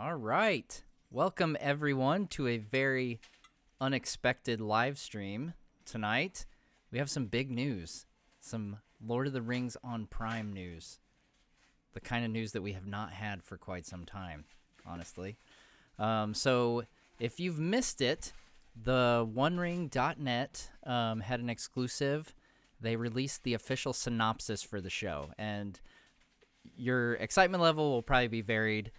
All right. Welcome, everyone, to a very unexpected live stream tonight. We have some big news, some Lord of the Rings on Prime news, the kind of news that we have not had for quite some time, honestly. So if you've missed it, the OneRing.net had an exclusive. They released the official synopsis for the show, and your excitement level will probably be varied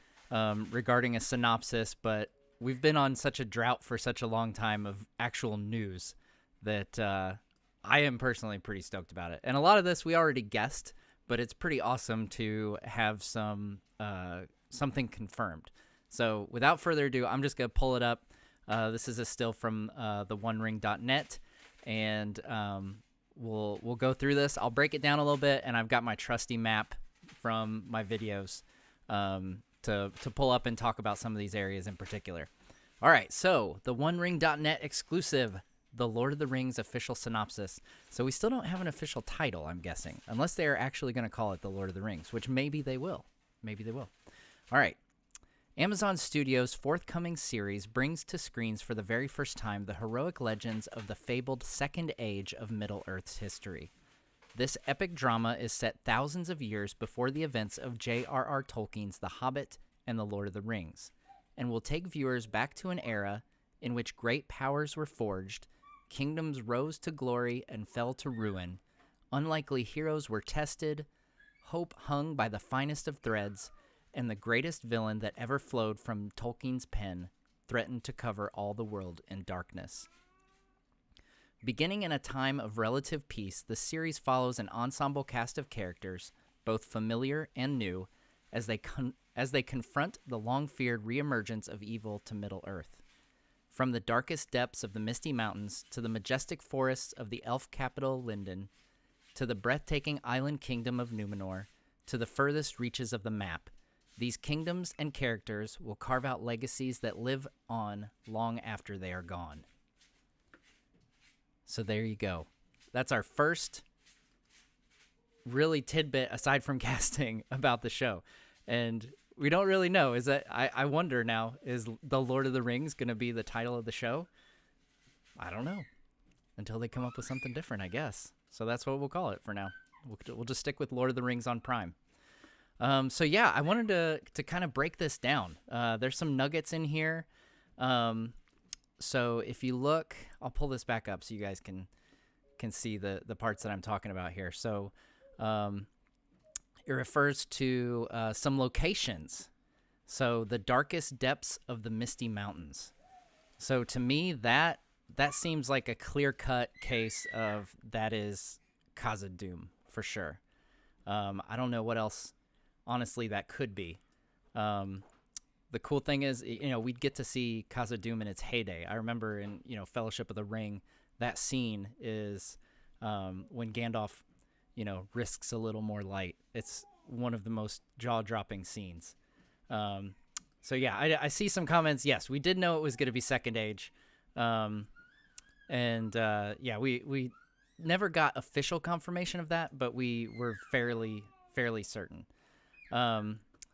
regarding a synopsis, but we've been on such a drought for such a long time of actual news that I am personally pretty stoked about it. And a lot of this we already guessed, but it's pretty awesome to have something confirmed. So without further ado, I'm just going to pull it up. This is a still from the OneRing.net, and we'll go through this. I'll break it down a little bit, and I've got my trusty map from my videos to pull up and talk about some of these areas in particular. All right, so the OneRing.net exclusive, the Lord of the Rings official synopsis. So we still don't have an official title, I'm guessing, unless they are actually going to call it the Lord of the Rings, which maybe they will. Maybe they will. All right. Amazon Studios' forthcoming series brings to screens for the very first time the heroic legends of the fabled Second Age of Middle-earth's history. This epic drama is set thousands of years before the events of J.R.R. Tolkien's The Hobbit and The Lord of the Rings, and will take viewers back to an era in which great powers were forged, kingdoms rose to glory and fell to ruin, unlikely heroes were tested, hope hung by the finest of threads, and the greatest villain that ever flowed from Tolkien's pen threatened to cover all the world in darkness. Beginning in a time of relative peace, the series follows an ensemble cast of characters, both familiar and new, as they confront the long-feared reemergence of evil to Middle-earth. From the darkest depths of the Misty Mountains to the majestic forests of the elf capital Lindon, to the breathtaking island kingdom of Numenor, to the furthest reaches of the map, these kingdoms and characters will carve out legacies that live on long after they are gone. So there you go. That's our first really tidbit, aside from casting, about the show. And we don't really know. I wonder now, is The Lord of the Rings going to be the title of the show? I don't know. Until they come up with something different, I guess. So that's what we'll call it for now. We'll just stick with Lord of the Rings on Prime. So yeah, I wanted to kind of break this down. There's some nuggets in here. So if you look, I'll pull this back up so you guys can see the parts that I'm talking about here. So it refers to some locations. So the darkest depths of the Misty Mountains. So to me, that seems like a clear-cut case of that is Khazad-dûm for sure. I don't know what else, honestly, that could be. The cool thing is, we'd get to see Khazad-dûm in its heyday. I remember in, Fellowship of the Ring, that scene is when Gandalf, risks a little more light. It's one of the most jaw-dropping scenes. So yeah, I see some comments. Yes, we did know it was going to be Second Age. Yeah, we never got official confirmation of that, but we were fairly certain.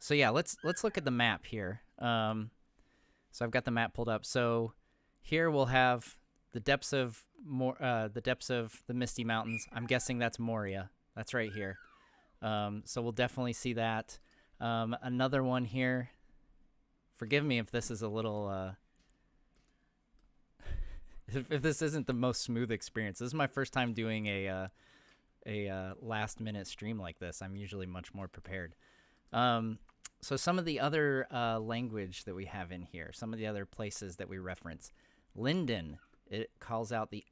So yeah, let's look at the map here. So I've got the map pulled up. So here we'll have the depths of the Misty Mountains. I'm guessing that's Moria. That's right here. So we'll definitely see that. Another one here. Forgive me if this is a little if this isn't the most smooth experience. This is my first time doing a last minute stream like this. I'm usually much more prepared. So some of the other language that we have in here, some of the other places that we reference. Lindon, it calls out the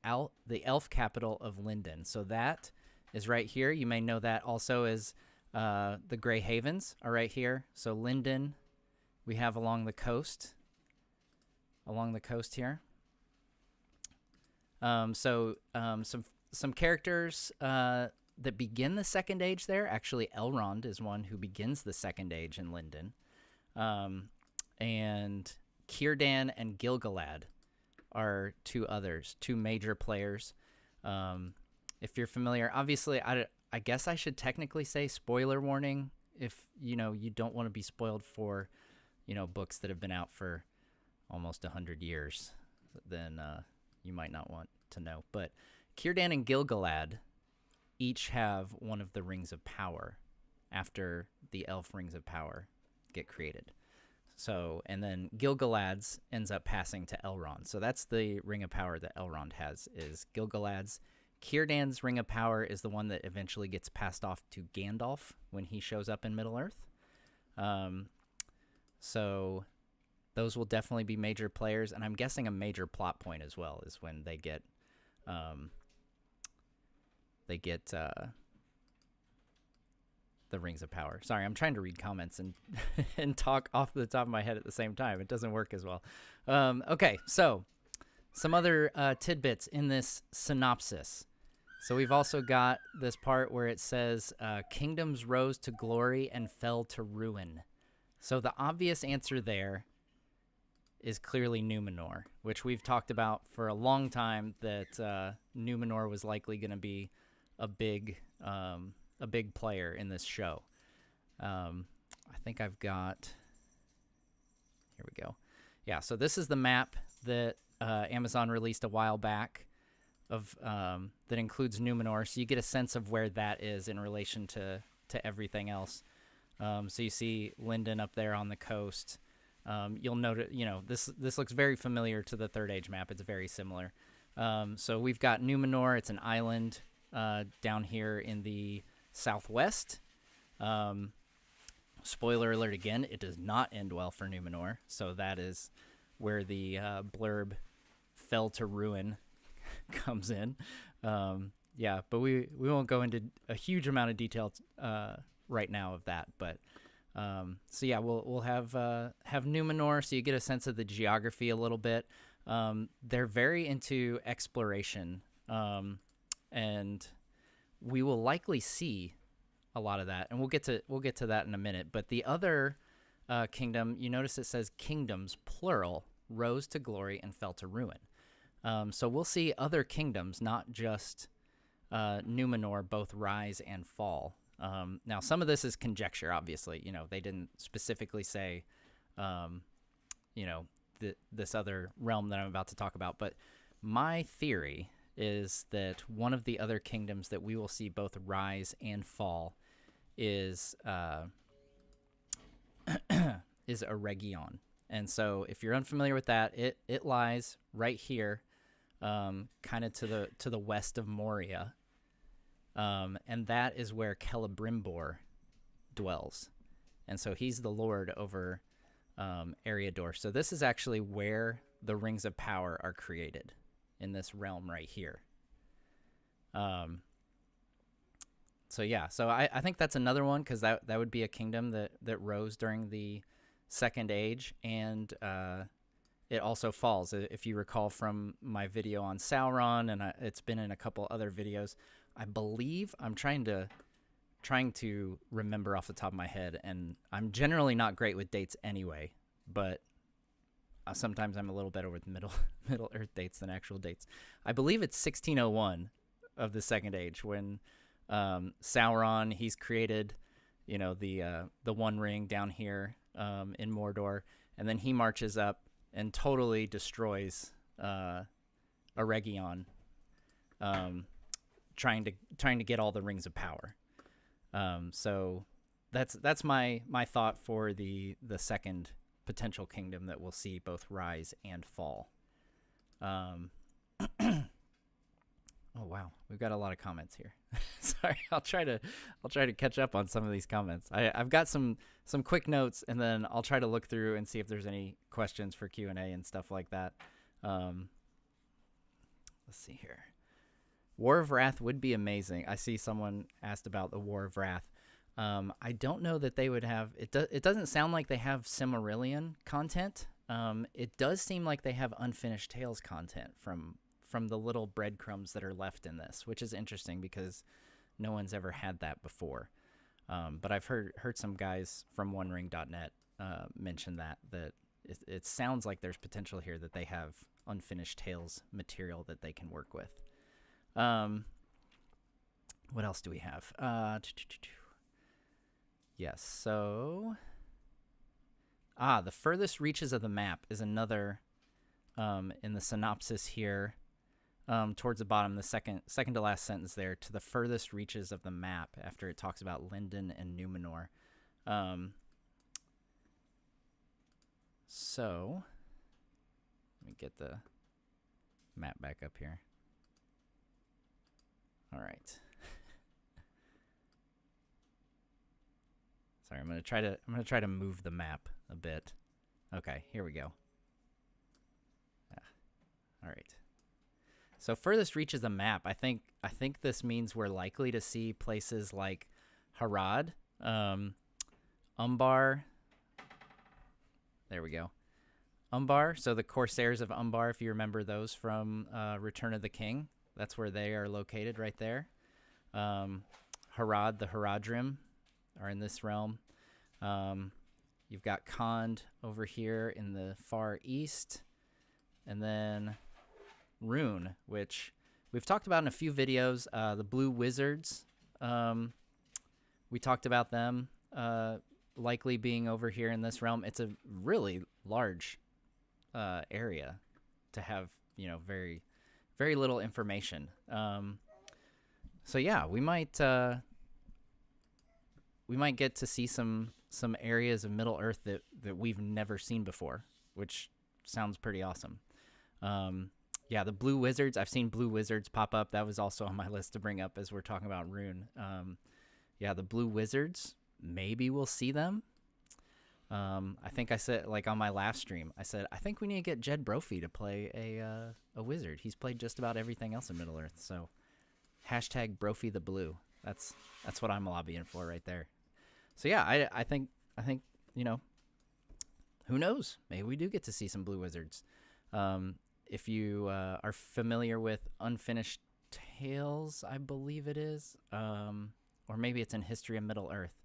elf capital of Lindon. So that is right here. You may know that also as the Grey Havens are right here. So Lindon, we have along the coast here. Some characters that begin the Second Age there. Actually, Elrond is one who begins the Second Age in Lindon. And Círdan and Gil-galad are two major players. If you're familiar, obviously, I guess I should technically say spoiler warning if, you don't want to be spoiled for, books that have been out for almost 100 years, then you might not want to know. But Círdan and Gil-galad each have one of the Rings of Power after the Elf Rings of Power get created. So, and then Gil-galad's ends up passing to Elrond. So that's the Ring of Power that Elrond has, is Gil-galad's. Círdan's Ring of Power is the one that eventually gets passed off to Gandalf when he shows up in Middle-earth. So those will definitely be major players, and I'm guessing a major plot point as well is when they get the Rings of Power. Sorry, I'm trying to read comments and and talk off the top of my head at the same time. It doesn't work as well. Okay, so some other tidbits in this synopsis. So we've also got this part where it says, kingdoms rose to glory and fell to ruin. So the obvious answer there is clearly Numenor, which we've talked about for a long time, that Numenor was likely going to be a big player in this show. I think I've got... Here we go. Yeah, so this is the map that Amazon released a while back of that includes Numenor, so you get a sense of where that is in relation to everything else. So you see Lindon up there on the coast. You'll notice, this looks very familiar to the Third Age map. It's very similar. So we've got Numenor. It's an island down here in the southwest. Spoiler alert again, it does not end well for Numenor. So that is where the blurb "fell to ruin" comes in. Yeah, but we won't go into a huge amount of detail right now of that. But so yeah, we'll have Numenor, so you get a sense of the geography a little bit. They're very into exploration, and we will likely see a lot of that, and we'll get to that in a minute. But the other kingdom, you notice it says kingdoms plural rose to glory and fell to ruin. So we'll see other kingdoms, not just Numenor, both rise and fall. Now, some of this is conjecture, obviously. They didn't specifically say, this other realm that I'm about to talk about. But my theory is that one of the other kingdoms that we will see both rise and fall is Eregion. And so if you're unfamiliar with that, it lies right here, kind of to the west of Moria. And that is where Celebrimbor dwells. And so he's the lord over Eriador. So this is actually where the Rings of Power are created, in this realm right here. So yeah, so I think that's another one, because that would be a kingdom that rose during the Second Age, and it also falls. If you recall from my video on Sauron, and it's been in a couple other videos, I believe I'm trying to remember off the top of my head, and I'm generally not great with dates anyway, but sometimes I'm a little better with Middle Earth dates than actual dates. I believe it's 1601 of the Second Age, when Sauron, he's created, the One Ring down here in Mordor, and then he marches up and totally destroys Eregion, trying to get all the Rings of Power. So that's my thought for the second potential kingdom that we'll see both rise and fall. Oh wow, we've got a lot of comments here. Sorry, I'll try to catch up on some of these comments. I've got some quick notes, and then I'll try to look through and see if there's any questions for Q&A and stuff like that. Let's see here. War of Wrath would be amazing. I see someone asked about the War of Wrath. I don't know that they would have... It doesn't sound like they have Silmarillion content. It does seem like they have Unfinished Tales content from the little breadcrumbs that are left in this, which is interesting because no one's ever had that before. But I've heard some guys from OneRing.net mention that it sounds like there's potential here that they have Unfinished Tales material that they can work with. What else do we have? Yes, so... The furthest reaches of the map is another in the synopsis here, towards the bottom, the second to last sentence there, to the furthest reaches of the map after it talks about Lindon and Numenor. So let me get the map back up here. All right. Sorry, I'm gonna try to move the map a bit. Okay, here we go. All right. So furthest reaches the map. I think this means we're likely to see places like Harad, Umbar. There we go. Umbar. So the Corsairs of Umbar, if you remember those from Return of the King, that's where they are located, right there. Harad, the Haradrim, are in this realm. You've got Khand over here in the far east, and then Rune, which we've talked about in a few videos. The Blue Wizards, we talked about them likely being over here in this realm. It's a really large area to have, very, very little information. So yeah, we might get to see some areas of Middle Earth that we've never seen before, which sounds pretty awesome. Yeah, the Blue Wizards. I've seen Blue Wizards pop up. That was also on my list to bring up as we're talking about Rune. Yeah, the Blue Wizards. Maybe we'll see them. I think I said, like on my last stream, I said, I think we need to get Jed Brophy to play a wizard. He's played just about everything else in Middle Earth. So hashtag Brophy the Blue. That's what I'm lobbying for right there. So yeah, I think who knows? Maybe we do get to see some Blue Wizards. If you are familiar with Unfinished Tales, I believe it is, or maybe it's in History of Middle Earth.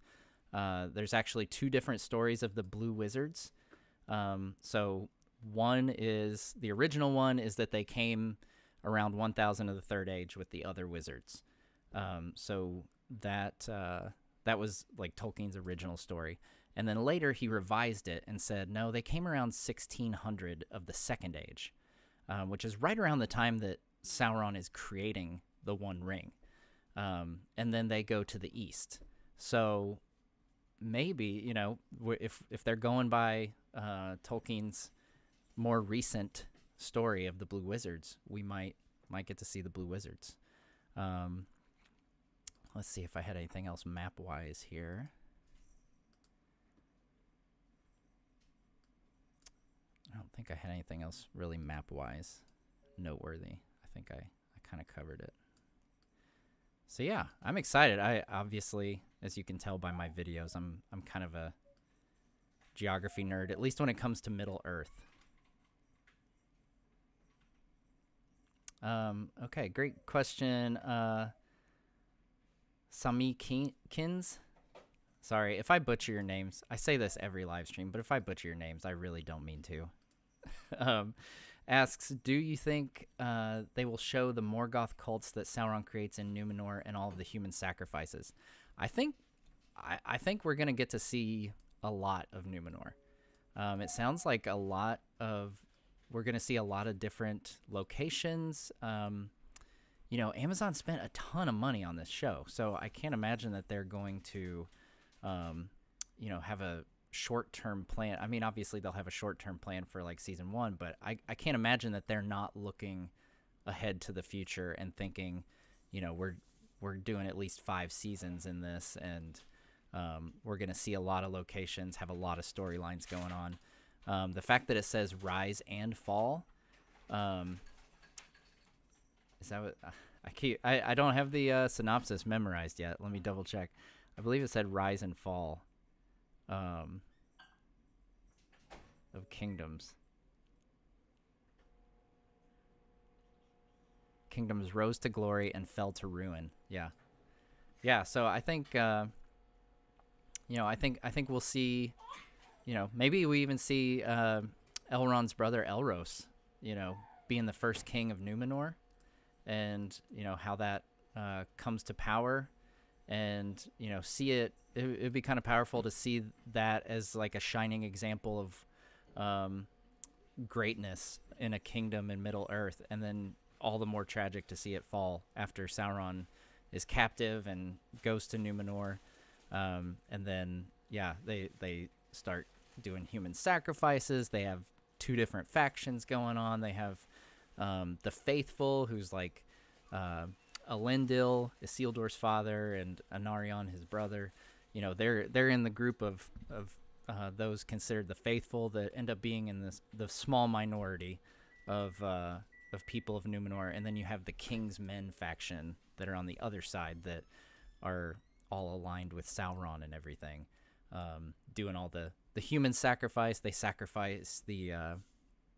There's actually two different stories of the Blue Wizards. So the original one is that they came around 1000 of the Third Age with the other wizards. So that was like Tolkien's original story. And then later he revised it and said, no, they came around 1600 of the Second Age, which is right around the time that Sauron is creating the One Ring. And then they go to the east. So maybe, if they're going by Tolkien's more recent story of the Blue Wizards, we might get to see the Blue Wizards. Let's see if I had anything else map-wise here. I don't think I had anything else really map-wise noteworthy. I think I kind of covered it. So yeah, I'm excited. I obviously, as you can tell by my videos, I'm kind of a geography nerd, at least when it comes to Middle Earth. Okay, great question. Sami Kins. Sorry, if I butcher your names, I say this every live stream, but if I butcher your names, I really don't mean to. Asks, do you think they will show the Morgoth cults that Sauron creates in Numenor and all of the human sacrifices? I think we're going to get to see a lot of Numenor. It sounds like we're going to see a lot of different locations. Amazon spent a ton of money on this show, so I can't imagine that they're going to, have a short-term plan. I mean, obviously they'll have a short-term plan for like season 1, but I can't imagine that they're not looking ahead to the future and thinking, we're doing at least 5 seasons in this, and we're going to see a lot of locations, have a lot of storylines going on. The fact that it says rise and fall, is that what I don't have the synopsis memorized yet. Let me double check. I believe it said rise and fall of kingdoms. Kingdoms rose to glory and fell to ruin. Yeah. So I think I think we'll see. Maybe we even see Elrond's brother Elros, being the first king of Numenor, and how that comes to power, and see it'd be kind of powerful to see that as like a shining example of greatness in a kingdom in Middle Earth, and then all the more tragic to see it fall after Sauron is captive and goes to Numenor. And then they start doing human sacrifices. They have two different factions going on. They have the Faithful, who's like Elendil, Isildur's father, and Anarion, his brother. They're in the group of those considered the Faithful that end up being in the small minority of people of Numenor. And then you have the King's Men faction that are on the other side that are all aligned with Sauron and everything, doing all the human sacrifice. They sacrifice the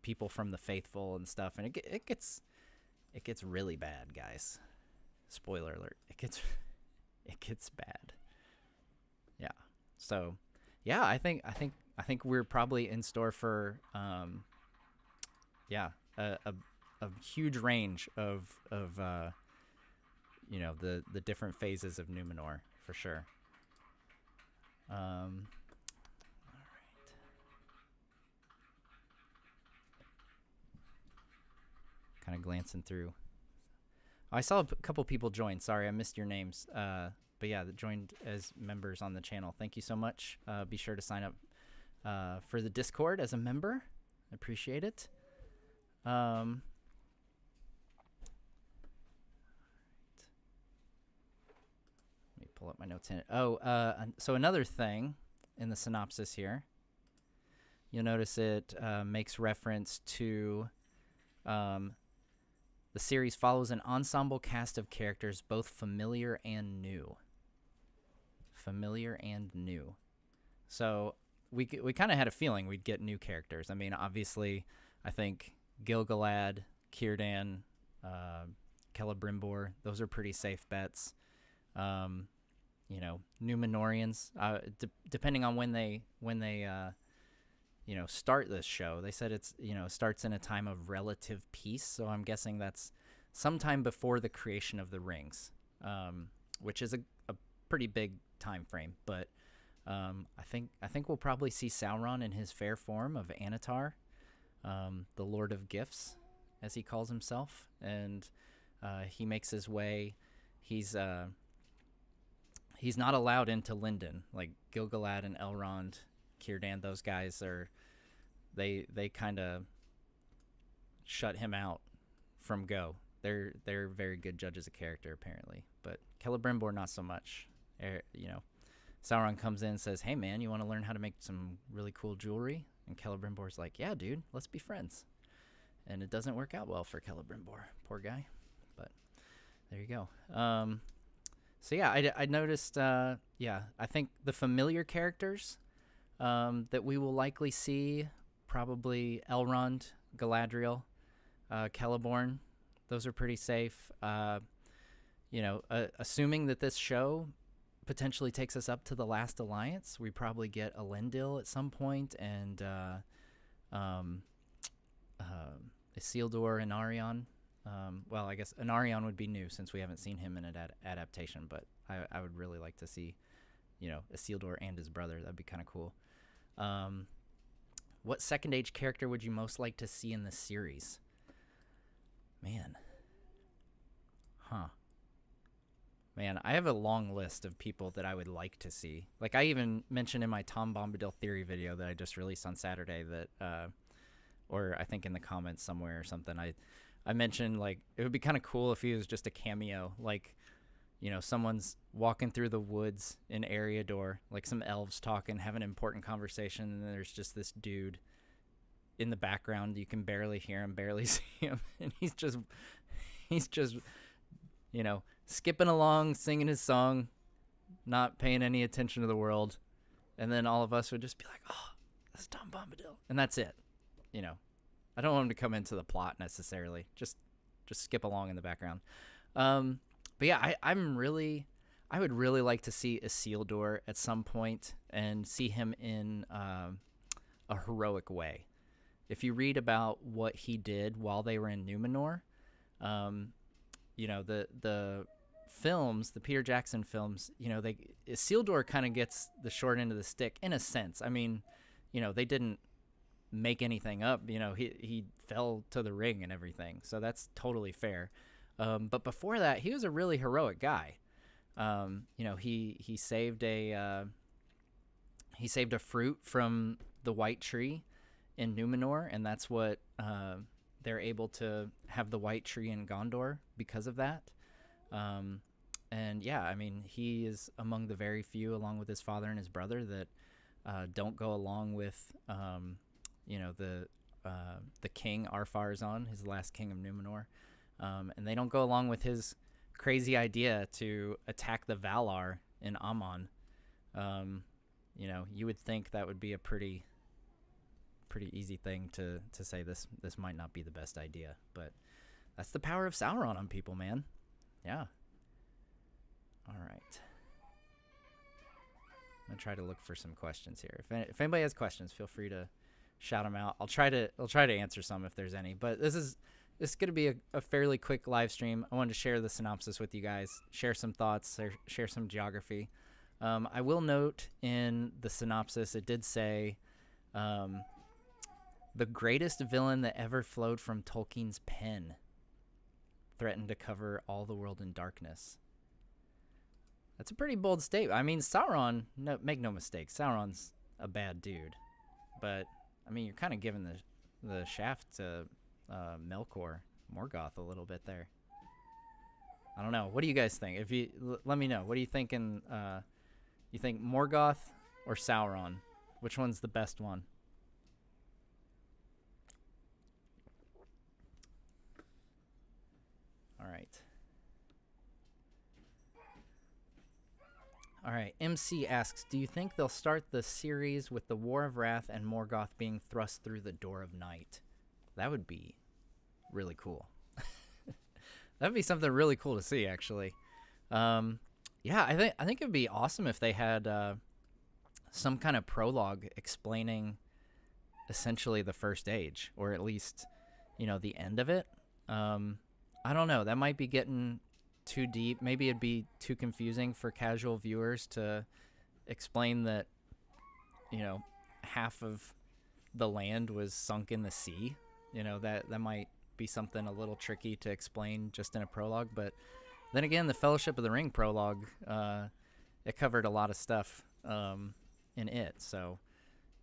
people from the Faithful and stuff, and it gets really bad, guys. Spoiler alert: it gets bad. Yeah. So, yeah, I think we're probably in store for a huge range of the different phases of Numenor, for sure. All right. Kind of glancing through. I saw a couple people join. Sorry, I missed your names. But yeah, that joined as members on the channel. Thank you so much. Be sure to sign up for the Discord as a member. I appreciate it. Let me pull up my notes in it. So another thing in the synopsis here, you'll notice it makes reference to the series follows an ensemble cast of characters, both familiar and new. Familiar and new. So we kind of had a feeling we'd get new characters. I mean, obviously, I think Gil-galad, Círdan, Celebrimbor, those are pretty safe bets. Numenorians, depending on when they start this show. They said it's, starts in a time of relative peace. So I'm guessing that's sometime before the creation of the rings, which is a pretty big time frame. But I think we'll probably see Sauron in his fair form of Anatar, the Lord of Gifts, as he calls himself. And he makes his way. He's not allowed into Lindon. Like Gil-galad and Elrond, Círdan, those guys are, they kind of shut him out from Go. They're very good judges of character, apparently, but Celebrimbor not so much. Sauron comes in and says, "Hey man, you want to learn how to make some really cool jewelry?" And Celebrimbor's like, "Yeah, dude, let's be friends." And it doesn't work out well for Celebrimbor, poor guy. But there you go. So yeah, I noticed. I think the familiar characters that we will likely see, probably Elrond, Galadriel, Celeborn. Those are pretty safe. Assuming that this show potentially takes us up to the Last Alliance, we probably get Elendil at some point, and Isildur and Anarion. Well, I guess Anarion would be new since we haven't seen him in an adaptation, but I would really like to see, Isildur and his brother. That'd be kind of cool. What second age character would you most like to see in this series? Man. Man, I have a long list of people that I would like to see. Like, I even mentioned in my Tom Bombadil theory video that I just released on Saturday that, or I think in the comments somewhere or something, I mentioned, like, it would be kind of cool if he was just a cameo. Like, someone's walking through the woods in Eriador, like some elves talking, having an important conversation, and there's just this dude in the background. You can barely hear him, barely see him, and he's just skipping along, singing his song, not paying any attention to the world. And then all of us would just be like, "Oh, that's Tom Bombadil." And that's it. I don't want him to come into the plot necessarily. Just skip along in the background. But yeah, I would really like to see Isildur at some point and see him in a heroic way. If you read about what he did while they were in Numenor, the films, the Peter Jackson films, Isildur kind of gets the short end of the stick in a sense. I mean, they didn't make anything up. He fell to the ring and everything, so that's totally fair. But before that, he was a really heroic guy. He saved a fruit from the white tree in Numenor, and that's what they're able to have the white tree in Gondor because of that. And yeah, I mean, he is among the very few, along with his father and his brother, that don't go along with the king Ar-Pharazôn, his last king of Numenor, and they don't go along with his crazy idea to attack the Valar in Aman. You would think that would be a pretty easy thing to say this might not be the best idea, but that's the power of Sauron on people, man. Yeah. All right. I'm gonna try to look for some questions here. If anybody has questions, feel free to shout them out. I'll try to answer some if there's any. But this is going to be a fairly quick live stream. I wanted to share the synopsis with you guys, share some thoughts, share some geography. I will note in the synopsis it did say the greatest villain that ever flowed from Tolkien's pen threatened to cover all the world in darkness. That's a pretty bold statement. I mean, Sauron, make no mistake, Sauron's a bad dude. But, I mean, you're kind of giving the shaft to Melkor, Morgoth a little bit there. I don't know. What do you guys think? Let me know. What are you thinking? You think Morgoth or Sauron? Which one's the best one? All right. All right, MC asks, do you think they'll start the series with the War of Wrath and Morgoth being thrust through the Door of Night? That would be really cool. That would be something really cool to see, actually. Yeah, I think it would be awesome if they had some kind of prologue explaining essentially the First Age, or at least, the end of it. I don't know. That might be getting too deep. Maybe it'd be too confusing for casual viewers to explain that, half of the land was sunk in the sea. That might be something a little tricky to explain just in a prologue. But then again, the Fellowship of the Ring prologue, it covered a lot of stuff in it. So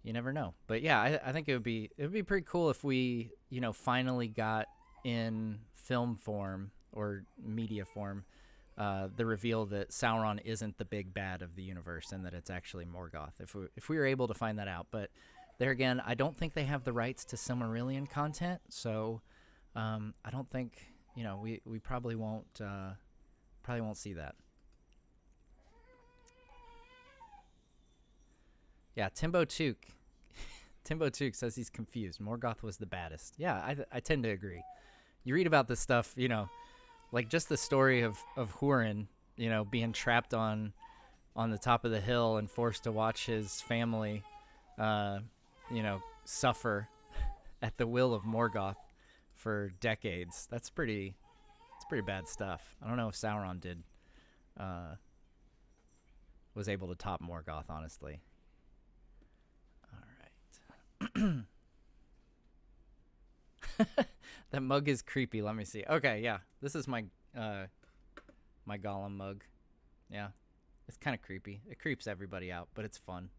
you never know. But yeah, I think it would be pretty cool if we, finally got in film form or media form, the reveal that Sauron isn't the big bad of the universe and that it's actually Morgoth. If we were able to find that out, but there again, I don't think they have the rights to Silmarillion content, so I don't think we probably won't see that. Yeah, Timbo Took says he's confused. Morgoth was the baddest. Yeah, I tend to agree. You read about this stuff, like just the story of Hurin, being trapped on the top of the hill and forced to watch his family, suffer at the will of Morgoth for decades. It's pretty bad stuff. I don't know if Sauron was able to top Morgoth, honestly. All right. That mug is creepy. Let me see. Okay, yeah. This is my my Gollum mug. Yeah. It's kind of creepy. It creeps everybody out, but it's fun.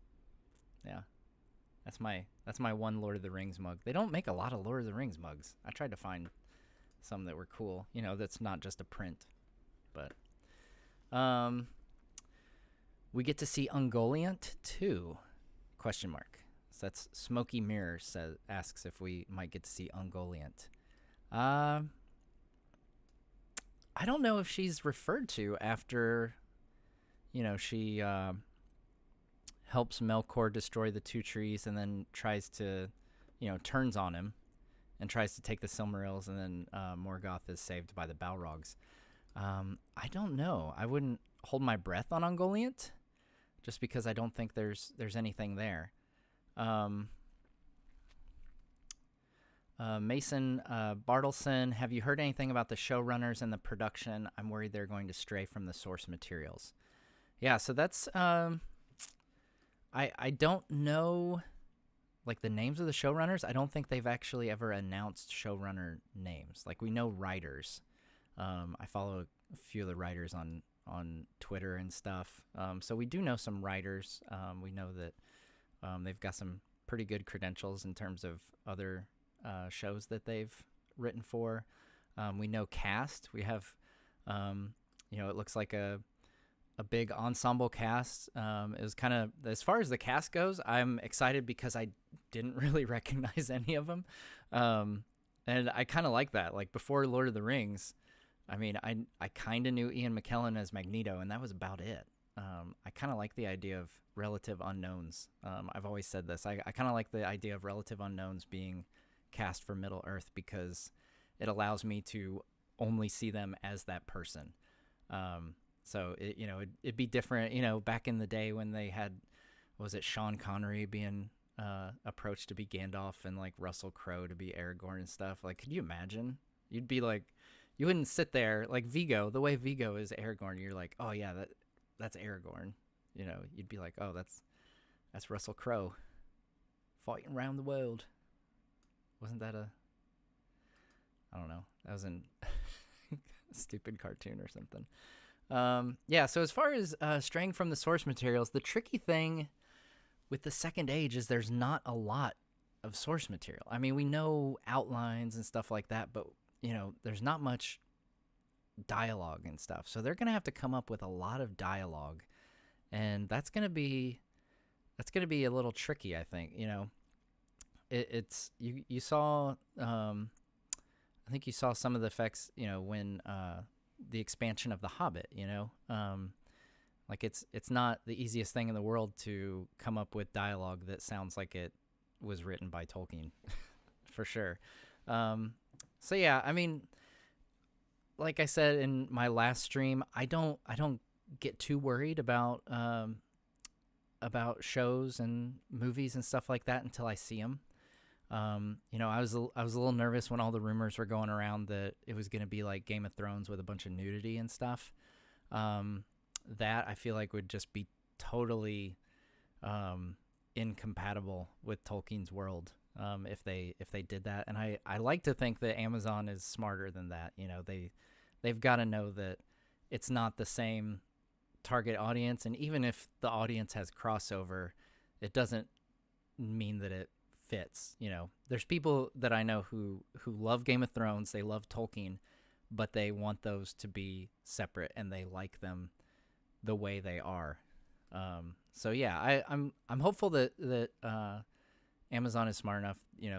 Yeah. That's my one Lord of the Rings mug. They don't make a lot of Lord of the Rings mugs. I tried to find some that were cool, that's not just a print. But we get to see Angoliant too? ? So that's Smoky Mirror asks if we might get to see Angoliant. I don't know if she's referred to after, she helps Melkor destroy the two trees and then tries to, turns on him and tries to take the Silmarils, and then Morgoth is saved by the Balrogs. I don't know. I wouldn't hold my breath on Angoliant just because I don't think there's anything there. Mason Bartleson, have you heard anything about the showrunners and the production? I'm worried they're going to stray from the source materials. Yeah, so that's I don't know like the names of the showrunners. I don't think they've actually ever announced showrunner names. Like we know writers. I follow a few of the writers on Twitter and stuff. So we do know some writers. We know that they've got some pretty good credentials in terms of other shows that they've written for. We know cast. We have, it looks like a big ensemble cast. It was kind of, as far as the cast goes, I'm excited because I didn't really recognize any of them. And I kind of like that. Like before Lord of the Rings, I mean, I kind of knew Ian McKellen as Magneto, and that was about it. I kind of like the idea of relative unknowns. I've always said this. I kind of like the idea of relative unknowns being cast for Middle Earth because it allows me to only see them as that person. So it'd be different, back in the day when they had, was it Sean Connery being approached to be Gandalf and like Russell Crowe to be Aragorn and stuff. Like, could you imagine? You'd be like, you wouldn't sit there like Vigo, the way Vigo is Aragorn. You're like, oh yeah, that's Aragorn. You'd be like, oh, that's Russell Crowe fighting around the world. Wasn't that I don't know. That was in a stupid cartoon or something. Yeah, so as far as straying from the source materials, the tricky thing with the Second Age is there's not a lot of source material. I mean, we know outlines and stuff like that, but, there's not much dialogue and stuff. So they're going to have to come up with a lot of dialogue, and that's going to be a little tricky, I think. It's you saw I think you saw some of the effects, when the expansion of The Hobbit, like it's not the easiest thing in the world to come up with dialogue that sounds like it was written by Tolkien, for sure. So yeah, I mean, like I said in my last stream, I don't get too worried about shows and movies and stuff like that until I see them. I was a little nervous when all the rumors were going around that it was going to be like Game of Thrones with a bunch of nudity and stuff. That I feel like would just be totally incompatible with Tolkien's world if they did that. And I like to think that Amazon is smarter than that. They've got to know that it's not the same target audience, and even if the audience has crossover, it doesn't mean that it fits. There's people that I know who love Game of Thrones, they love Tolkien, but they want those to be separate and they like them the way they are. So yeah, I'm hopeful that Amazon is smart enough.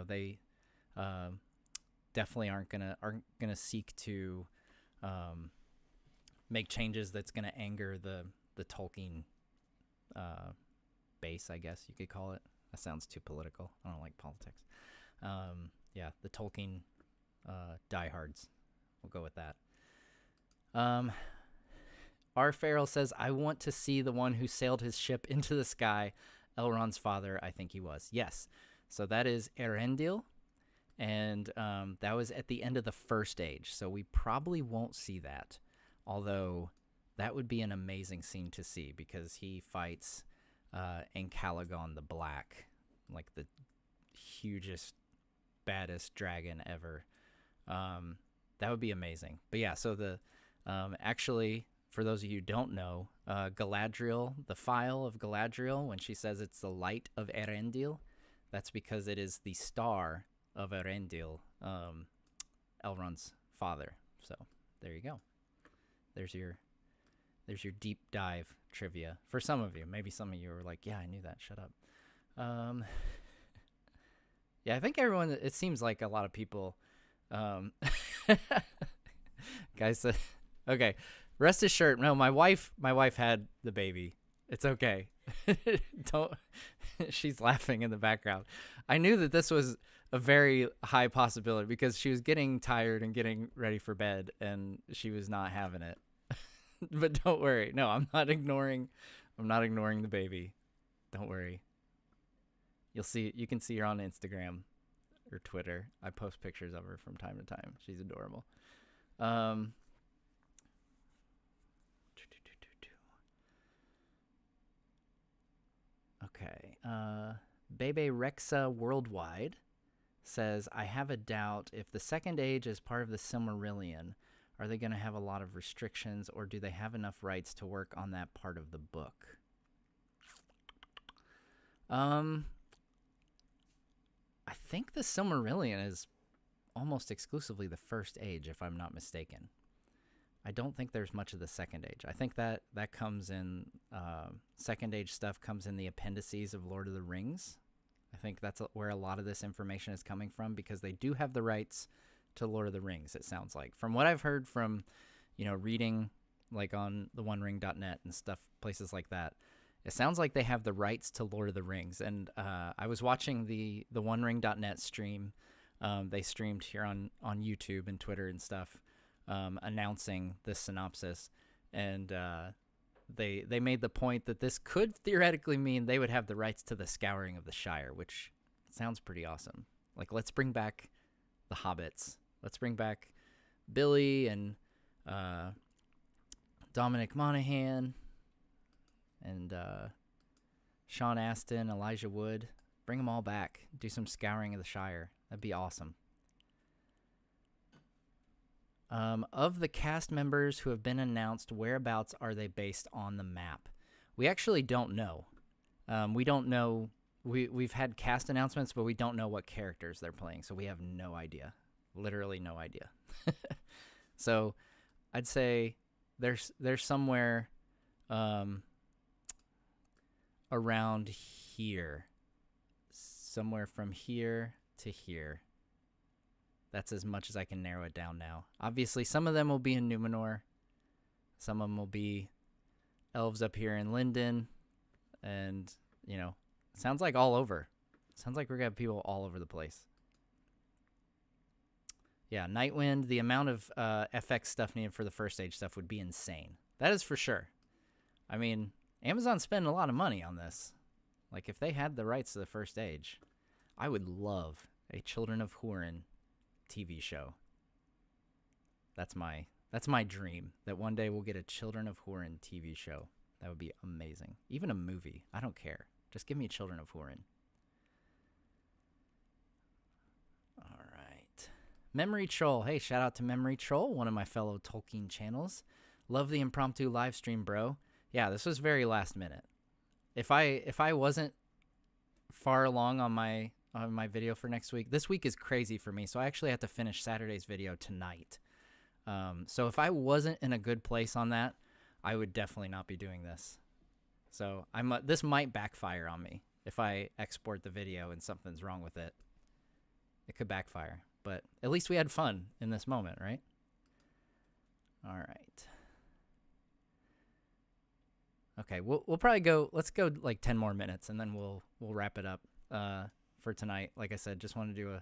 They definitely aren't gonna seek to make changes that's gonna anger the Tolkien base, I guess you could call it. That sounds too political. I don't like politics. Yeah, the Tolkien diehards. We'll go with that. R. Farrell says, I want to see the one who sailed his ship into the sky. Elrond's father, I think he was. Yes. So that is Erendil. And that was at the end of the First Age. So we probably won't see that. Although that would be an amazing scene to see because he fights Encalagon the Black, like the hugest, baddest dragon ever. That would be amazing. But yeah, so the actually, for those of you who don't know, Galadriel, the file of Galadriel, when she says it's the light of Erendil, that's because it is the star of Erendil, Elrond's father. So there you go. There's your deep dive trivia for some of you. Maybe some of you were like, yeah, I knew that. Shut up. Yeah, I think everyone, it seems like a lot of people, guys said, okay, rest assured. No, my wife had the baby. It's okay. She's laughing in the background. I knew that this was a very high possibility because she was getting tired and getting ready for bed and she was not having it. But don't worry. No, I'm not ignoring the baby. Don't worry. You can see her on Instagram. or Twitter. I post pictures of her from time to time. She's adorable. Okay. Bebe Rexa Worldwide says, I have a doubt if the Second Age is part of the Silmarillion. Are they going to have a lot of restrictions, or do they have enough rights to work on that part of the book? I think the Silmarillion is almost exclusively the First Age, if I'm not mistaken. I don't think there's much of the Second Age. I think that comes in, Second Age stuff comes in the appendices of Lord of the Rings. I think that's where a lot of this information is coming from, because they do have the rights to Lord of the Rings, it sounds like. From what I've heard from, reading like on the OneRing.net and stuff, places like that, it sounds like they have the rights to Lord of the Rings. And I was watching the OneRing.net stream. They streamed here on YouTube and Twitter and stuff, announcing this synopsis. And they made the point that this could theoretically mean they would have the rights to the Scouring of the Shire, which sounds pretty awesome. Like, let's bring back the Hobbits. Let's bring back Billy and Dominic Monaghan and Sean Astin, Elijah Wood. Bring them all back. Do some Scouring of the Shire. That'd be awesome. Of the cast members who have been announced, whereabouts are they based on the map? We actually don't know. We don't know. We've had cast announcements, but we don't know what characters they're playing, so we have no idea. Literally no idea. So I'd say there's somewhere around here. Somewhere from here to here. That's as much as I can narrow it down now. Obviously, some of them will be in Numenor. Some of them will be elves up here in Linden. And, it sounds like all over. Sounds like we're going to have people all over the place. Yeah, Nightwind, the amount of FX stuff needed for the First Age stuff would be insane. That is for sure. I mean, Amazon's spending a lot of money on this. Like, if they had the rights to the First Age, I would love a Children of Hurin TV show. That's my dream, that one day we'll get a Children of Hurin TV show. That would be amazing. Even a movie. I don't care. Just give me Children of Hurin. All right. Memory Troll. Hey, shout out to Memory Troll, one of my fellow Tolkien channels. Love the impromptu live stream, bro. Yeah, this was very last minute. If I wasn't far along on my video for next week, this week is crazy for me, so I actually have to finish Saturday's video tonight. So if I wasn't in a good place on that, I would definitely not be doing this. So this might backfire on me if I export the video and something's wrong with it. It could backfire, but at least we had fun in this moment, right? All right. Okay, we'll probably go. Let's go like 10 more minutes, and then we'll wrap it up for tonight. Like I said, just want to do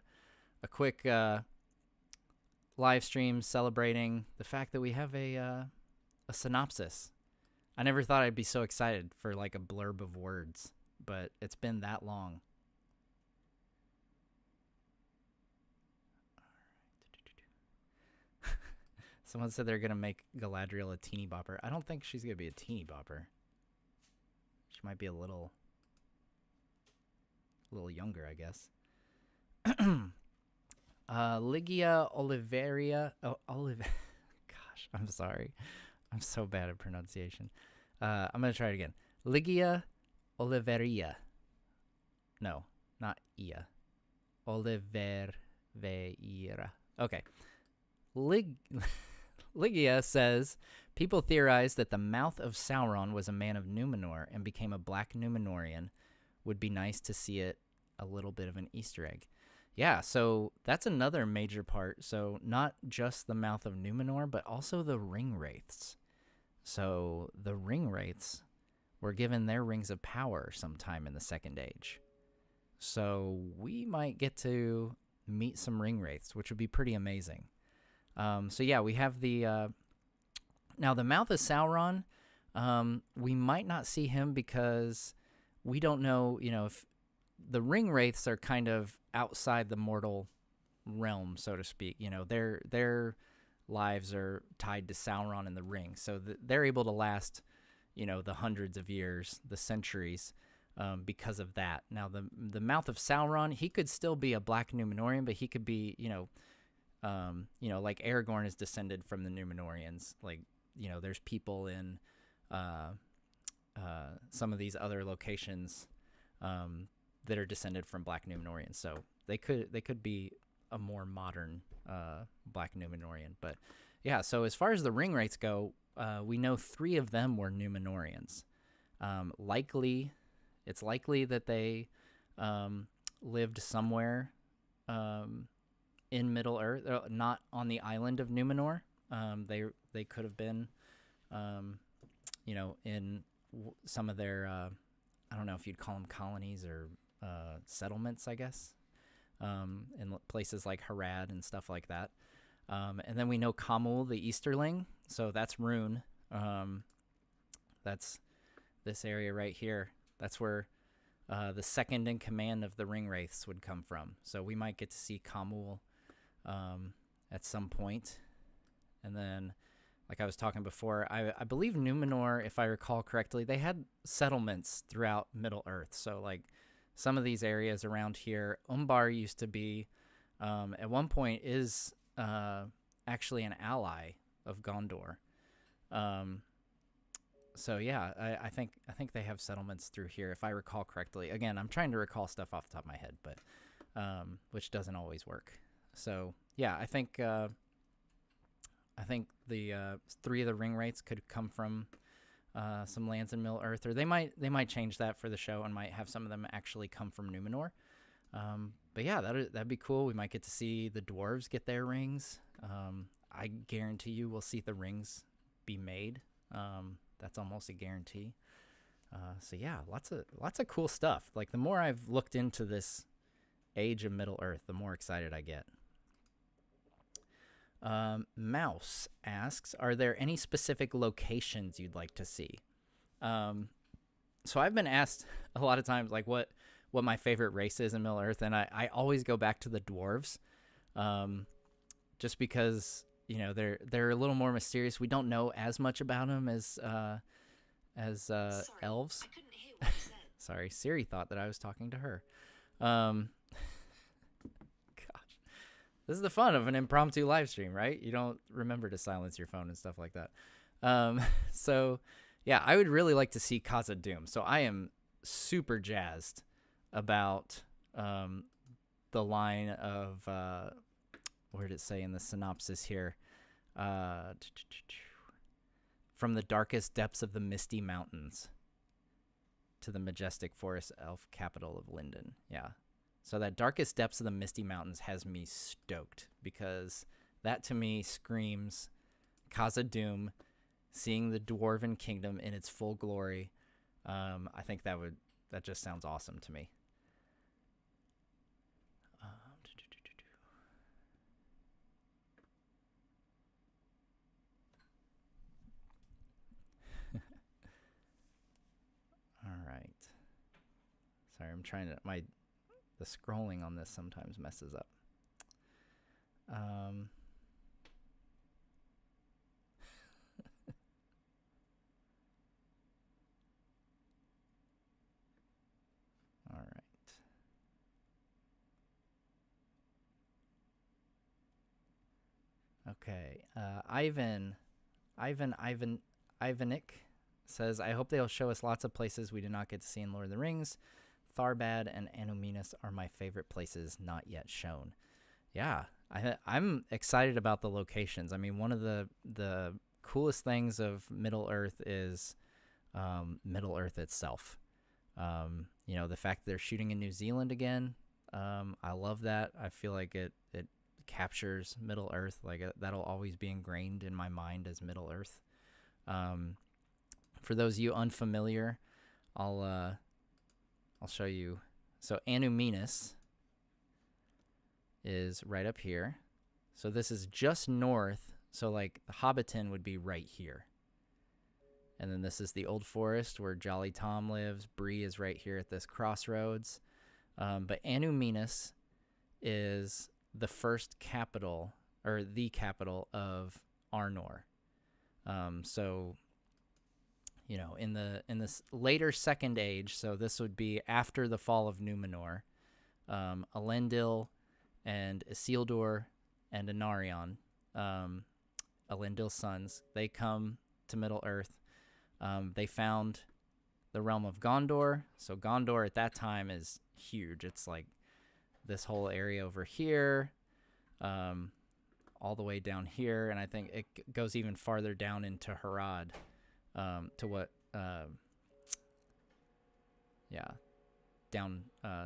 a quick live stream celebrating the fact that we have a synopsis. I never thought I'd be so excited for like a blurb of words, but it's been that long. Someone said they're gonna make Galadriel a teeny bopper. I don't think she's gonna be a teeny bopper. She might be a little younger, I guess. Ligia Oliveria. Oh, Gosh, I'm sorry. I'm so bad at pronunciation. I'm going to try it again. Ligia Oliveria. No, not Ia. Oliveira. Okay. Ligia says, people theorize that the mouth of Sauron was a man of Numenor and became a black Numenorian. Would be nice to see it a little bit of an Easter egg. Yeah, so that's another major part. So not just the mouth of Numenor, but also the ring wraiths. So the ring wraiths were given their rings of power sometime in the Second Age. So we might get to meet some ring wraiths, which would be pretty amazing. So yeah, we have the now the mouth of Sauron. We might not see him because we don't know, if the ring wraiths are kind of outside the mortal realm, so to speak. You know, their lives are tied to Sauron and the ring, so they're able to last, you know, the hundreds of years, the centuries, because of that. Now, the mouth of Sauron, he could still be a black Numenorian, but he could be, you know, like Aragorn is descended from the Numenorians. Like, you know, there's people in some of these other locations that are descended from black Numenorians. So they could be a more modern black Numenorian. But yeah, so as far as the ring wraiths go, we know 3 of them were Numenorians. It's likely that they lived somewhere in Middle Earth, not on the island of Numenor. They could have been, you know, in some of their, I don't know if you'd call them colonies or settlements, I guess, in places like Harad and stuff like that. And then we know Kamul, the Easterling, so that's Rune. That's this area right here. That's where the second in command of the ring wraiths would come from. So we might get to see Kamul at some point. And then, like I was talking before, I believe Numenor, if I recall correctly, they had settlements throughout Middle Earth. So like some of these areas around here, Umbar used to be, at one point, is actually an ally of Gondor. So yeah, I think they have settlements through here, if I recall correctly. Again, I'm trying to recall stuff off the top of my head, but which doesn't always work. So yeah, I think the 3 of the ring wraiths could come from some lands in Middle Earth, or they might change that for the show and might have some of them actually come from Numenor. But yeah, that'd be cool. We might get to see the dwarves get their rings. I guarantee you we'll see the rings be made. That's almost a guarantee. So yeah, lots of cool stuff. Like, the more I've looked into this age of Middle Earth, the more excited I get. Mouse asks, are there any specific locations you'd like to see? So I've been asked a lot of times, like, what my favorite race is in Middle Earth, and I always go back to the dwarves, just because, you know, they're a little more mysterious. We don't know as much about them as elves. I couldn't hear what you said. Sorry, Siri thought that I was talking to her. This is the fun of an impromptu live stream, right? You don't remember to silence your phone and stuff like that. So, yeah, I would really like to see Khazad-dûm. So I am super jazzed about the line of, where did it say in the synopsis here? From the darkest depths of the misty mountains to the majestic forest elf capital of Linden. Yeah. So that darkest depths of the misty mountains has me stoked, because that to me screams Khazad-dûm, seeing the dwarven kingdom in its full glory. I think that just sounds awesome to me. All right. Sorry, I'm trying to the scrolling on this sometimes messes up. All right. Okay. Ivanik says, I hope they'll show us lots of places we did not get to see in Lord of the Rings. Tharbad and Anuminas are my favorite places not yet shown. Yeah, I'm excited about the locations. I mean, one of the coolest things of Middle Earth is Middle Earth itself. You know, the fact that they're shooting in New Zealand again, I love that. I feel like it captures Middle Earth. Like, that'll always be ingrained in my mind as Middle Earth. For those of you unfamiliar, I'll show you. So Anuminas is right up here. So this is just north. So like the Hobbiton would be right here. And then this is the Old Forest where Jolly Tom lives. Bree is right here at this crossroads. But Anu Minas is the first capital, or the capital of Arnor. So, you know, in this later Second Age, so this would be after the fall of Numenor, Elendil and Isildur and Anarion, Elendil's sons, they come to Middle-earth. They found the realm of Gondor. So Gondor at that time is huge. It's like this whole area over here, all the way down here, and I think it goes even farther down into Harad, to what, down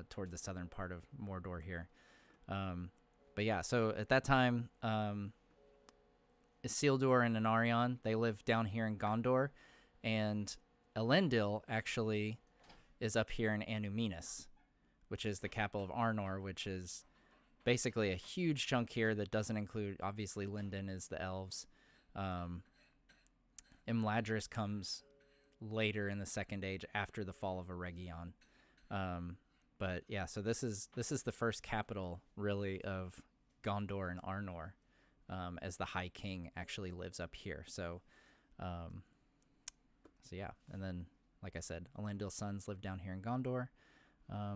toward the southern part of Mordor here. But yeah, so at that time, Isildur and Anarion, they live down here in Gondor, and Elendil actually is up here in Anu Minas, which is the capital of Arnor, which is basically a huge chunk here that doesn't include, obviously, Lindon is the elves. Imladris comes later in the Second Age after the fall of Eregion. But yeah, so this is the first capital, really, of Gondor and Arnor, as the High King actually lives up here. So yeah, and then, like I said, Elendil's sons live down here in Gondor.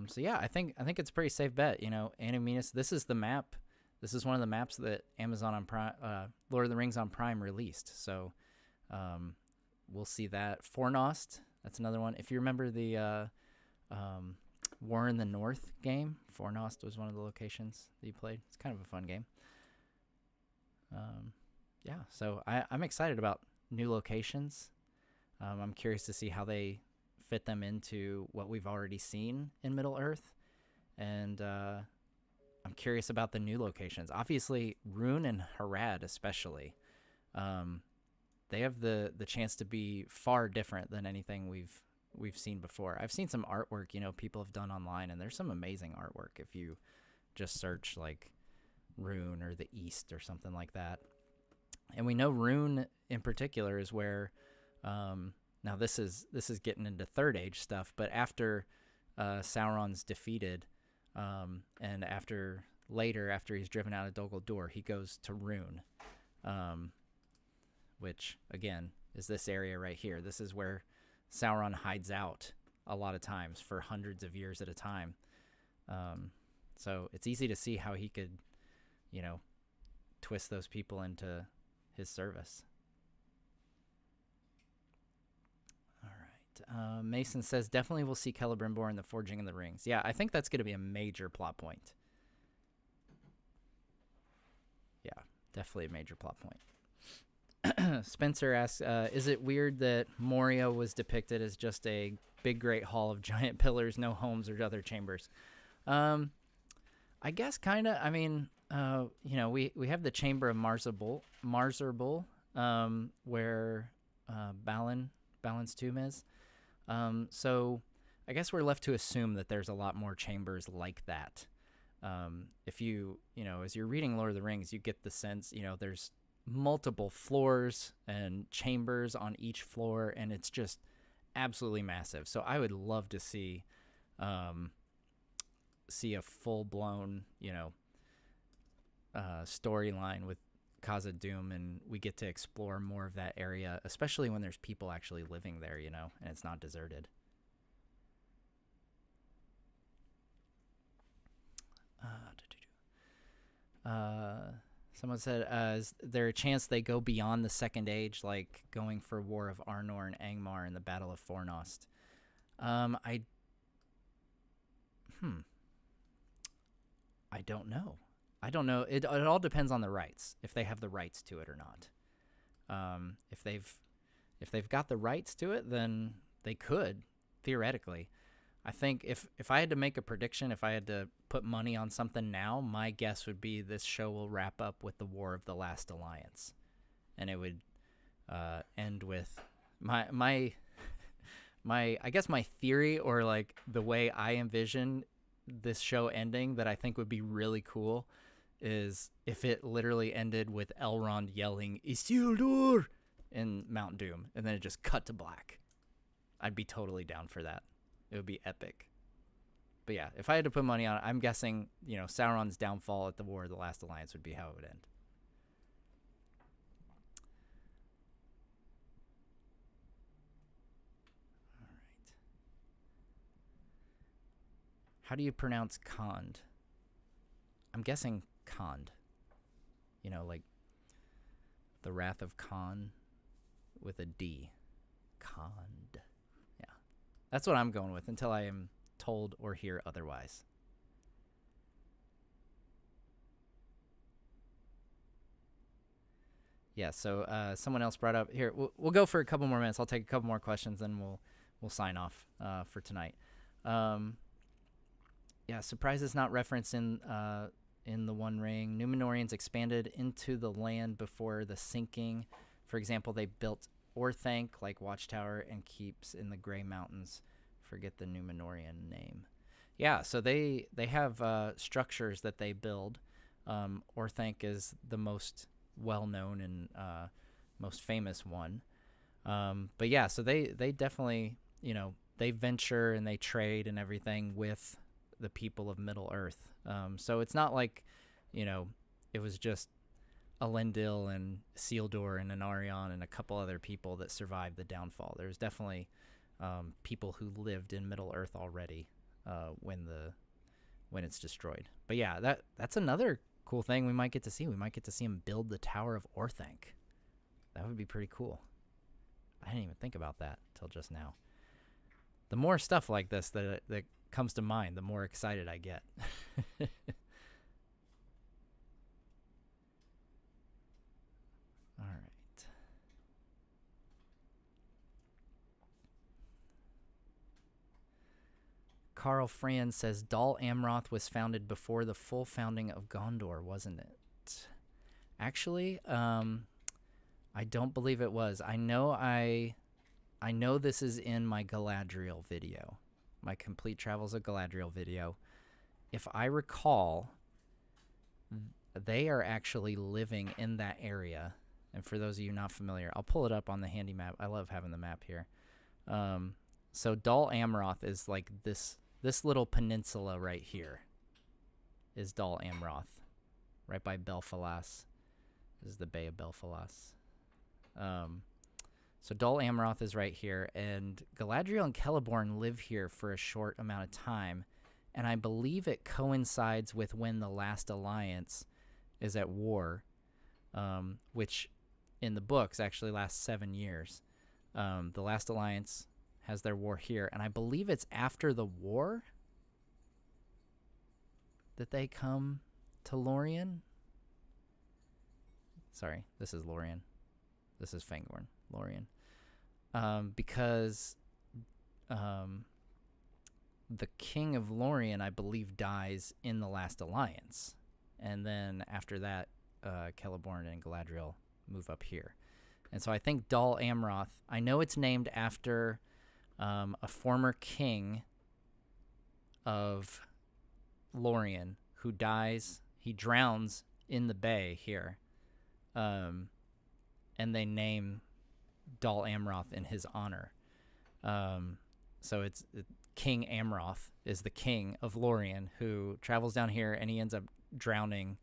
So yeah, I think it's a pretty safe bet. You know, Anu Minas, this is the map. This is one of the maps that Amazon on Prime, Lord of the Rings on Prime released. So we'll see that. Fornost, that's another one. If you remember the War in the North game, Fornost was one of the locations that you played. It's kind of a fun game. Yeah, so I'm excited about new locations. I'm curious to see how they fit them into what we've already seen in Middle-earth. And I'm curious about the new locations. Obviously, Rhûn and Harad especially. They have the chance to be far different than anything we've seen before. I've seen some artwork, you know, people have done online, and there's some amazing artwork if you just search like Rhûn or the East or something like that. And we know Rhûn in particular is where now this is getting into Third Age stuff, but after Sauron's defeated, and after he's driven out of Dol Guldur, he goes to Rhûn, which again is this area right here. This is where Sauron hides out a lot of times for hundreds of years at a time. So it's easy to see how he could, you know, twist those people into his service. Mason says, definitely we'll see Celebrimbor in the Forging of the Rings. Yeah, I think that's going to be a major plot point. Yeah, definitely a major plot point. Spencer asks, is it weird that Moria was depicted as just a big, great hall of giant pillars, no homes or other chambers? I guess kind of. I mean, you know, we have the Chamber of Marzabul, where Balin's tomb is. So I guess we're left to assume that there's a lot more chambers like that. If you know, as you're reading Lord of the Rings, you get the sense, you know, there's multiple floors and chambers on each floor, and it's just absolutely massive. So I would love to see a full-blown, you know, storyline with Khazad-dûm, and we get to explore more of that area, especially when there's people actually living there, you know, and it's not deserted. Someone said, is there a chance they go beyond the Second Age, like going for War of Arnor and Angmar in the Battle of Fornost? I don't know. It all depends on the rights, if they have the rights to it or not. If they've got the rights to it, then they could, theoretically. I think if I had to make a prediction, if I had to put money on something now, my guess would be this show will wrap up with the War of the Last Alliance, and it would end with my I guess my theory, or like the way I envision this show ending that I think would be really cool, is if it literally ended with Elrond yelling Isildur in Mount Doom, and then it just cut to black. I'd be totally down for that. It would be epic. But yeah, if I had to put money on it, I'm guessing, Sauron's downfall at the War of the Last Alliance would be how it would end. All right. How do you pronounce Khand? I'm guessing Khand. Like the Wrath of Khan with a D. Khand. Yeah. That's what I'm going with until I am told or hear otherwise. Yeah, so someone else brought up here. We'll go for a couple more minutes. I'll take a couple more questions, then we'll sign off for tonight. Yeah, surprise is not referenced in the One Ring. Numenorians expanded into the land before the sinking. For example, they built Orthanc, like Watchtower, and keeps in the Grey Mountains. Forget the Numenorian name. Yeah, so they have structures that they build. Orthanc is the most well-known and most famous one. But yeah, so they definitely, they venture and they trade and everything with the people of Middle-earth. So it's not like, it was just Elendil and Isildur and Anarion and a couple other people that survived the downfall. There's definitely people who lived in Middle-earth already when it's destroyed. But yeah, that's another cool thing we might get to see. We might get to see him build the Tower of Orthanc. That would be pretty cool. I didn't even think about that till just now. The more stuff like this that comes to mind, the more excited I get. All right. Carl Fran says Dol Amroth was founded before the full founding of Gondor, wasn't it? Actually, I don't believe it was. I know this is in my Galadriel video, my Complete Travels of Galadriel video. If I recall, they are actually living in that area. And for those of you not familiar, I'll pull it up on the handy map. I love having the map here. So Dol Amroth is like this little peninsula right here is Dol Amroth, right by Belfalas. This is the Bay of Belfalas. So Dol Amroth is right here, and Galadriel and Celeborn live here for a short amount of time, and I believe it coincides with when the Last Alliance is at war, which in the books actually lasts 7 years. The Last Alliance has their war here, and I believe it's after the war that they come to Lorien. Sorry, this is Lorien. This is Fangorn, Lorien. Because the king of Lorien, I believe, dies in the Last Alliance. And then after that, Celeborn and Galadriel move up here. And so I think Dol Amroth, I know it's named after a former king of Lorien who dies. He drowns in the bay here. And they name Dol Amroth in his honor. So it's King Amroth is the king of Lorien who travels down here, and he ends up drowning.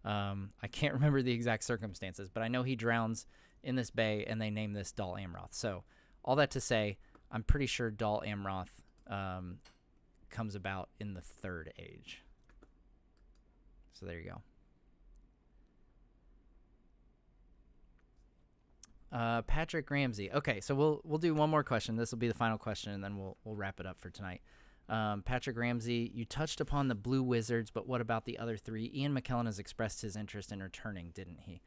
I can't remember the exact circumstances, but I know he drowns in this bay, and they name this Dol Amroth. So all that to say, I'm pretty sure Dol Amroth comes about in the Third Age. So there you go. Patrick Ramsey. Okay, so we'll do one more question. This will be the final question, and then we'll wrap it up for tonight. Patrick Ramsey, you touched upon the Blue Wizards, but what about the other three? Ian McKellen has expressed his interest in returning, didn't he?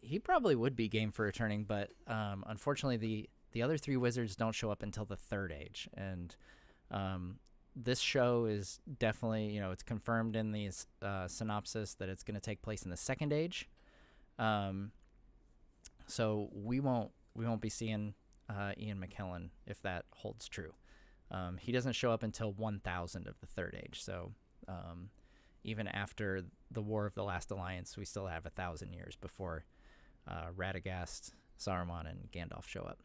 He probably would be game for returning, but unfortunately the other three wizards don't show up until the Third Age, and this show is definitely, it's confirmed in the synopsis that it's going to take place in the Second Age. So we won't be seeing Ian McKellen if that holds true. He doesn't show up until 1000 of the Third Age. So even after the War of the Last Alliance, we still have 1,000 years before Radagast, Saruman, and Gandalf show up.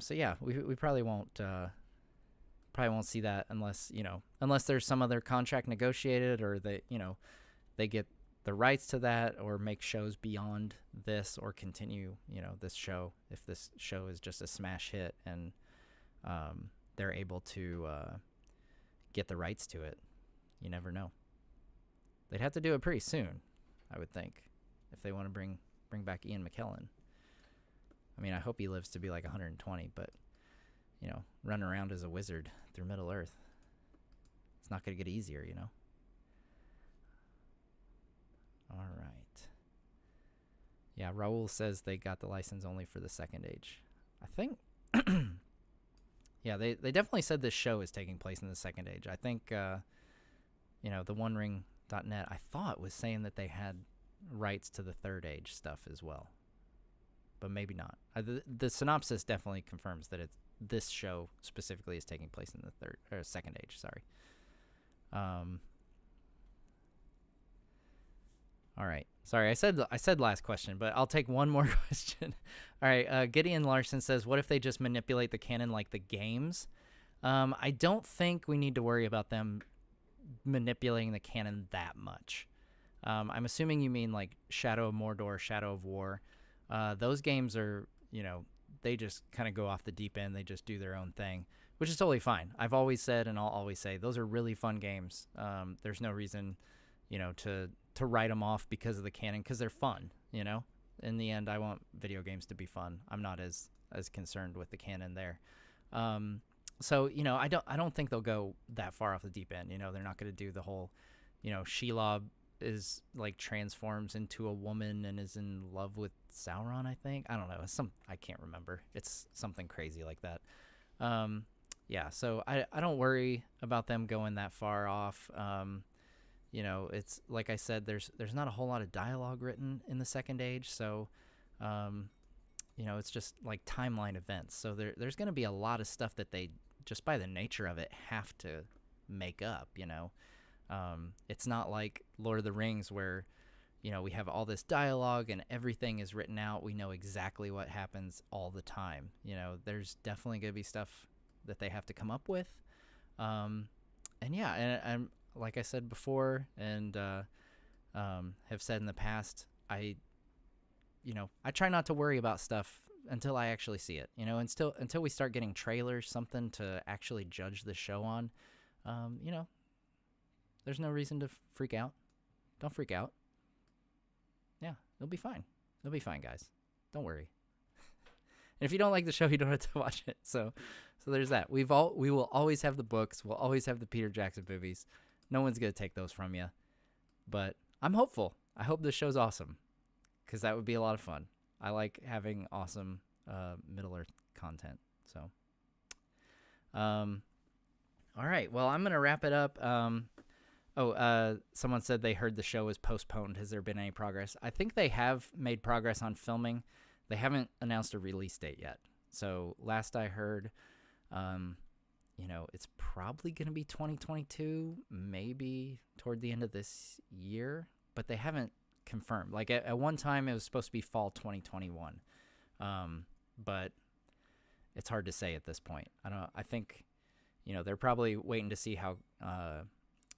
So yeah, we probably won't probably won't see that unless there's some other contract negotiated, or they get the rights to that, or make shows beyond this, or continue this show if this show is just a smash hit and they're able to get the rights to it. You never know. They'd have to do it pretty soon, I would think, if they want to bring back Ian McKellen. I mean, I hope he lives to be like 120, but running around as a wizard through Middle Earth, it's not going to get easier, All right. Yeah, Raul says they got the license only for the Second Age. I think, yeah, they definitely said this show is taking place in the Second Age. I think, the OneRing.net, I thought, was saying that they had rights to the Third Age stuff as well, but maybe not. The synopsis definitely confirms that this show specifically is taking place in the Second Age. Sorry. All right. Sorry, I said last question, but I'll take one more question. All right. Gideon Larson says, "What if they just manipulate the canon like the games?" I don't think we need to worry about them manipulating the canon that much. I'm assuming you mean like Shadow of Mordor, Shadow of War. Those games are, they just kind of go off the deep end. They just do their own thing, which is totally fine. I've always said, and I'll always say, those are really fun games. There's no reason, to write them off because of the canon, because they're fun. In the end, I want video games to be fun. I'm not as concerned with the canon there. So I don't think they'll go that far off the deep end. They're not going to do the whole, Shelob is like transforms into a woman and is in love with Sauron, I think. I don't know. I can't remember. It's something crazy like that. Yeah, so I don't worry about them going that far off. It's like I said, there's not a whole lot of dialogue written in the Second Age, so it's just like timeline events. So there's going to be a lot of stuff that they, just by the nature of it, have to make up. It's not like Lord of the Rings where we have all this dialogue and everything is written out. We know exactly what happens all the time. There's definitely going to be stuff that they have to come up with. And like I said before, and have said in the past, I try not to worry about stuff until I actually see it, until we start getting trailers, something to actually judge the show on. There's no reason to freak out. Don't freak out. Yeah, it'll be fine. It'll be fine, guys. Don't worry. And if you don't like the show, you don't have to watch it. So there's that. We will always have the books. We'll always have the Peter Jackson movies. No one's going to take those from you. But I'm hopeful. I hope this show's awesome, because that would be a lot of fun. I like having awesome Middle-earth content. So, all right. Well, I'm going to wrap it up. Someone said they heard the show was postponed. Has there been any progress? I think they have made progress on filming. They haven't announced a release date yet. So last I heard, it's probably going to be 2022, maybe toward the end of this year, but they haven't confirmed. Like at one time it was supposed to be fall 2021. But it's hard to say at this point. I think, they're probably waiting to see how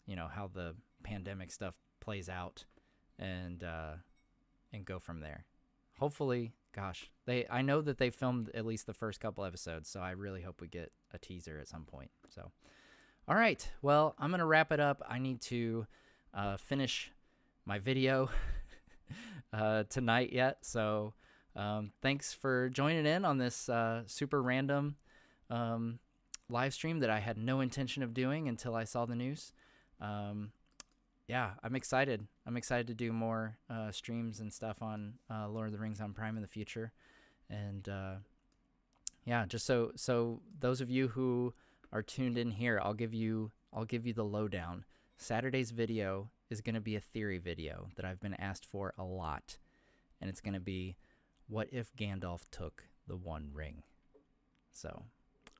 the pandemic stuff plays out and go from there. Hopefully, gosh, I know that they filmed at least the first couple episodes, so I really hope we get a teaser at some point. So, all right, well, I'm going to wrap it up. I need to finish my video tonight yet, so thanks for joining in on this super random live stream that I had no intention of doing until I saw the news. Yeah, I'm excited. I'm excited to do more streams and stuff on Lord of the Rings on Prime in the future. And yeah, just so those of you who are tuned in here, I'll give you the lowdown. Saturday's video is going to be a theory video that I've been asked for a lot. And it's going to be, what if Gandalf took the One Ring? So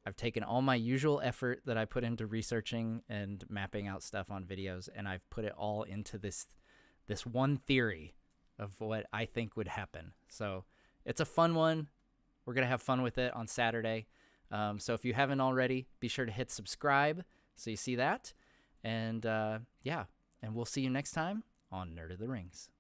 I've taken all my usual effort that I put into researching and mapping out stuff on videos, and I've put it all into this one theory of what I think would happen. So it's a fun one. We're going to have fun with it on Saturday. So if you haven't already, be sure to hit subscribe so you see that. And yeah, and we'll see you next time on Nerd of the Rings.